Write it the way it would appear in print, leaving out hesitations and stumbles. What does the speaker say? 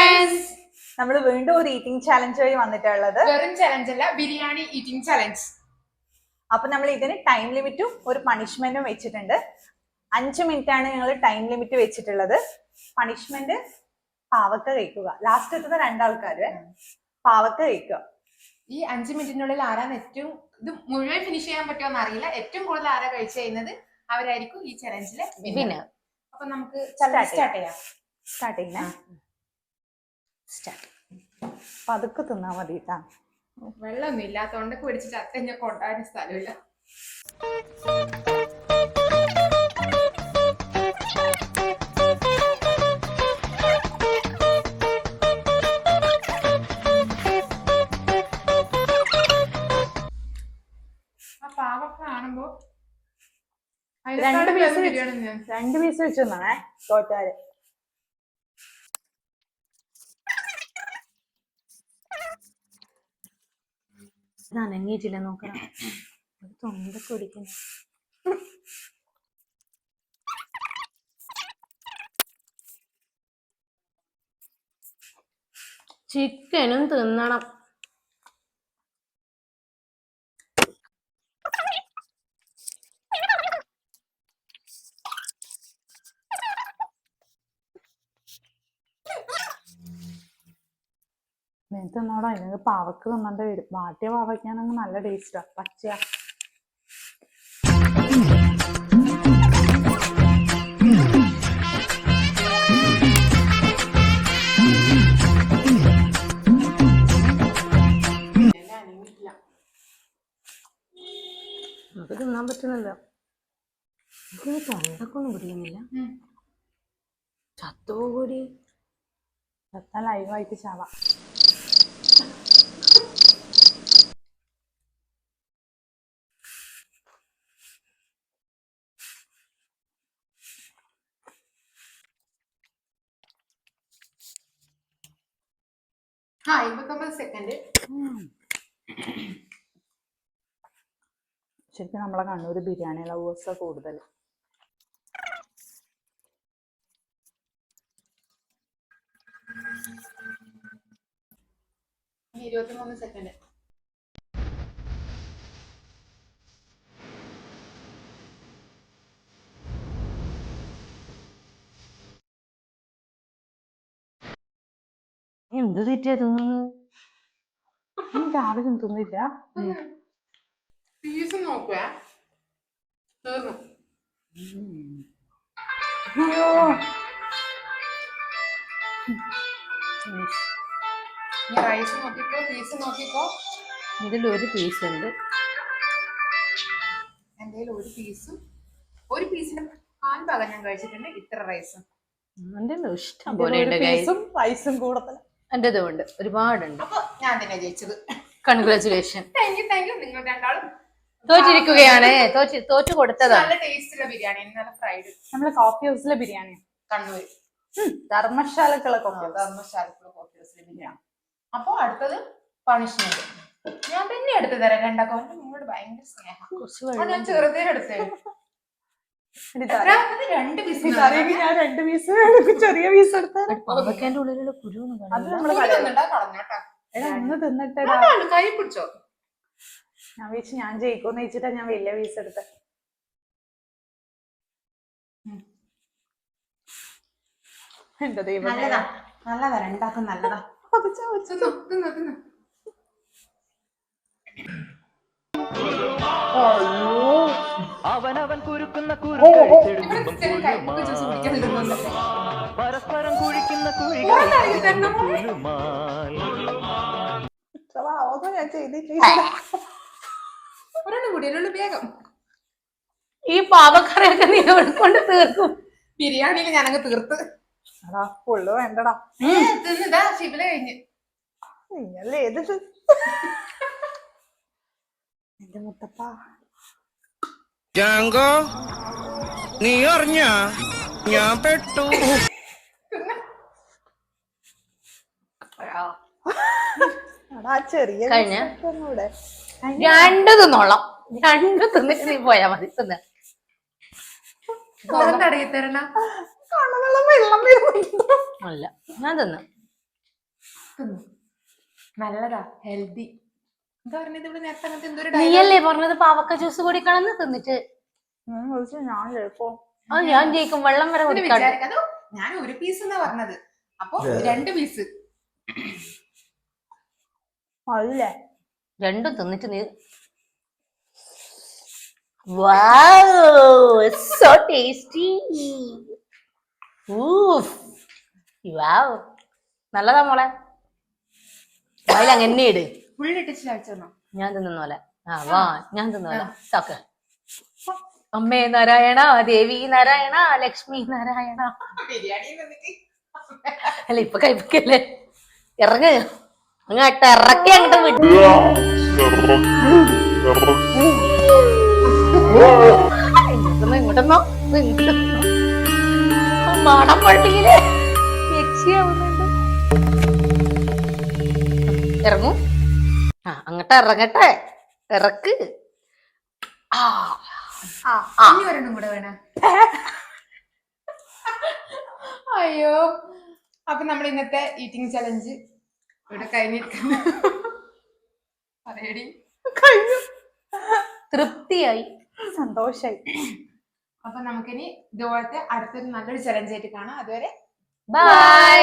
Friends, നമ്മൾ വീണ്ടും ഒരു ഈറ്റിംഗ് ചാലഞ്ച് വഴി വന്നിട്ടുള്ളത്. വെറും ചലഞ്ച് അല്ല, ബിരിയാണി ഈറ്റിംഗ് ചലഞ്ച്. അപ്പൊ നമ്മൾ ഇതിന് ടൈം ലിമിറ്റും ഒരു പണിഷ്മെന്റും വെച്ചിട്ടുണ്ട്. 5 മിനിറ്റ് ആണ് ഞങ്ങൾ ടൈം ലിമിറ്റ് വെച്ചിട്ടുള്ളത്. പണിഷ്മെന്റ് പാവക്ക കഴിക്കുക. ലാസ്റ്റ് എത്തുന്ന 2 ആൾക്കാര് പാവക്ക കഴിക്കുക. ഈ 5 മിനിറ്റിനുള്ളിൽ ആരാണ് ഏറ്റവും ഇത് മുഴുവൻ ഫിനിഷ് ചെയ്യാൻ പറ്റുമോ അറിയില്ല. ഏറ്റവും കൂടുതൽ ആരാ കഴിച്ചു ചെയ്യുന്നത് അവരായിരിക്കും ഈ ചലഞ്ചിലെ വിന്നർ. അപ്പൊ നമുക്ക് സ്റ്റാർട്ട് ചെയ്യാം. സ്റ്റാർട്ട് ചെയ്യുന്നേ. പതുക്കെ തിന്നാ മതി കേട്ടാ. വെള്ളമൊന്നും ഇല്ലാത്തോണ്ട് പിടിച്ചിട്ട് അത്തഞ്ഞ കൊണ്ടാൻ സ്ഥലമില്ല. പാവക്ക കാണുമ്പോ 2 പീസ് വെച്ച് തന്നാണേ തോറ്റാല്. അനങ്ങിയിട്ടില്ല, നോക്കണം. തൊണ്ടൊക്കെ ഒടിക്കുന്നു. ചിക്കനും തിന്നണം. നീ തിന്നോടോ, ഇതിന് പാവക്ക് തിന്നണ്ട വരും. വാട്ടിയ പാവയ്ക്കാണെങ്കിൽ നല്ല ടേസ്റ്റാ. പച്ചയാ. നമുക്ക് തിന്നാൻ പറ്റുന്നില്ല. എനിക്ക് തൊണ്ടൊക്കെ ഒന്നും പിടിക്കുന്നില്ല. ചത്തോ കൂടി ചത്താ ലൈവായിട്ട് ചാവാ. സെക്കൻഡ്. ശരിക്കും നമ്മളെ കണ്ണൂര് ബിരിയാണി ലവേഴ്സാ കൂടുതൽ. ഇനി 23 സെക്കൻഡ്. എന്ത് തെറ്റാ തോന്നുന്നത്? രാവിലെ തിന്നില്ല. പീസ് നോക്കുക. തീർന്നു. റൈസ് നോക്കിക്കോ, പീസ് നോക്കിക്കോ. ഇതിലൊരു പീസ് ഉണ്ട്. എന്റെ ഒരു പീസിന്റെ 4 ഭാഗം ഞാൻ കഴിച്ചിട്ടുണ്ട്. ഇത്ര റൈസും എന്റെ ഇഷ്ടം പോലെ റൈസും കൂടുതൽ എന്റെ ഉണ്ട്, ഒരുപാടുണ്ട്. അപ്പൊ ഞാൻ തന്നെ ജയിച്ചത്. കൺഗ്രാചുലേഷൻ. Thank you. നിങ്ങൾ രണ്ടാളും തോറ്റിരിക്കുകയാണ്. തോറ്റു കൊടുത്തതാണ്. നല്ല ടേസ്റ്റുള്ള ബിരിയാണി, നല്ല ഫ്രൈഡ്. നമ്മളെ കോഫി ഹൗസിലെ ബിരിയാണി, കണ്ണൂർ ധർമ്മശാലക്കുള്ള കോഫി ബിരിയാണി. അപ്പൊ അടുത്തത് പണിഷ്മെന്റ് ഞാൻ തന്നെ എടുത്തു തരാം. രണ്ടാക്കോ നിങ്ങളോട് ഭയങ്കര സ്നേഹം. ഞാൻ ചെറുതേ എടുത്തേ. 2 പീസ്. ഞാൻ 2 പീസ് ചെറിയ പീസ് എടുത്താൽ പാവയ്ക്കാന്റെ ഉള്ളിലുള്ള കുരു ഒന്ന് തിന്നിട്ടടാ. കൈ പിടിച്ചോ. ഞാൻ വെച്ച് ഞാൻ ജയിക്കുമെന്ന് വെച്ചിട്ടാ ഞാൻ വലിയ പീസ് എടുത്ത. എന്റെ ദൈവം, നല്ലതാ. രണ്ടാക്കും നല്ലതാ. അവനവൻ കുരുക്കുന്ന പരസ്പരം കുഴിക്കുന്ന ഞാൻ ചെയ്തിട്ടില്ല. ഒരെണ്ണം കൂടി വേഗം. ഈ പാവക്കറിയൊക്കെ നീ കൊണ്ട് തീർക്കും. ബിരിയാണിയിൽ ഞാനങ്ങ് തീർത്ത്. എടാ ഫുള്ള് വേണ്ടടാ. തിന്നതാ ശിബില കഴിഞ്ഞ്. നിങ്ങളല്ലേ ഏത് എന്റെ മുത്തപ്പ ജാങ്കോ, നീ അറിഞ്ഞ ഞാൻ പെട്ടു. ചെറിയ കഴിഞ്ഞ 2 തിന്നോളാം. 2 തിന്നിട്ട് നീ പോയാ മതി. തിന്ന തടയി തരണം. കണ്ണെല്ലാം വെള്ളം വരുന്നുണ്ടോ? അല്ല, ഞാൻ തിന്നു. തിന്നു. നല്ലതാ, ഹെൽത്തി. എന്താ പറഞ്ഞത് ഇവിടെ നേരത്തെ അങ്ങനത്തെ എന്തൊരു നീയല്ലേ പറഞ്ഞത് പാവക്ക ജ്യൂസ് കുടിക്കണമെന്ന് തിന്നിട്ട്. ഞാൻ ചിലപ്പോ ആ ഞാൻ ജയിക്കും, വെള്ളം വരെ കുടിക്കാതെ. വിചാരിക്കാതെ ഞാൻ ഒരു പീസ് എന്നാ പറഞ്ഞത്, അപ്പൊ 2 പീസ്. അല്ലേ രണ്ടും തിന്നിട്ട് നീ wow it's so tasty oof wow നല്ലതാ മോളെ. വായിൽ അങ്ങനെ ഇട്. ഫുള്ളിട്ടിച്ച് കഴിച്ചോ. ഞാൻ തിന്നുന്ന പോലെ. ആ വാ ഞാൻ തിന്നുന്ന പോലെ സാക്ക്. അമ്മേ നാരായണ, ദേവി നാരായണ, ലക്ഷ്മി നാരായണ. ബിരിയാണി തിന്നിട്ട് അല്ല ഇപ്പൊ കഴിപ്പിക്കല്ലേ, ഇറങ്ങ് അങ്ങോട്ട് ഇറക്കി അങ്ങോട്ട് വിട്ടു. ഇങ്ങോട്ടൊന്നോ മണം പള്ളിയില് രക്ഷയാവുന്നുണ്ട്. ഇറങ്ങൂ. ആ അങ്ങോട്ട് ഇറങ്ങട്ടെ, ഇറക്ക്. ഇനി ഒരെണ്ണം കൂടെ വേണം. അയ്യോ, അപ്പൊ നമ്മൾ ഇന്നത്തെ ഈറ്റിംഗ് ചലഞ്ച് ഇവിടെ കഴിഞ്ഞിരിക്കുന്നു. പറയടി. കഴിഞ്ഞു. തൃപ്തിയായി, സന്തോഷായി. അപ്പൊ നമുക്കിനി ഇതുപോലത്തെ അടുത്തൊരു നല്ലൊരു ചലഞ്ച് ആയിട്ട് കാണാം. അതുവരെ ബൈ.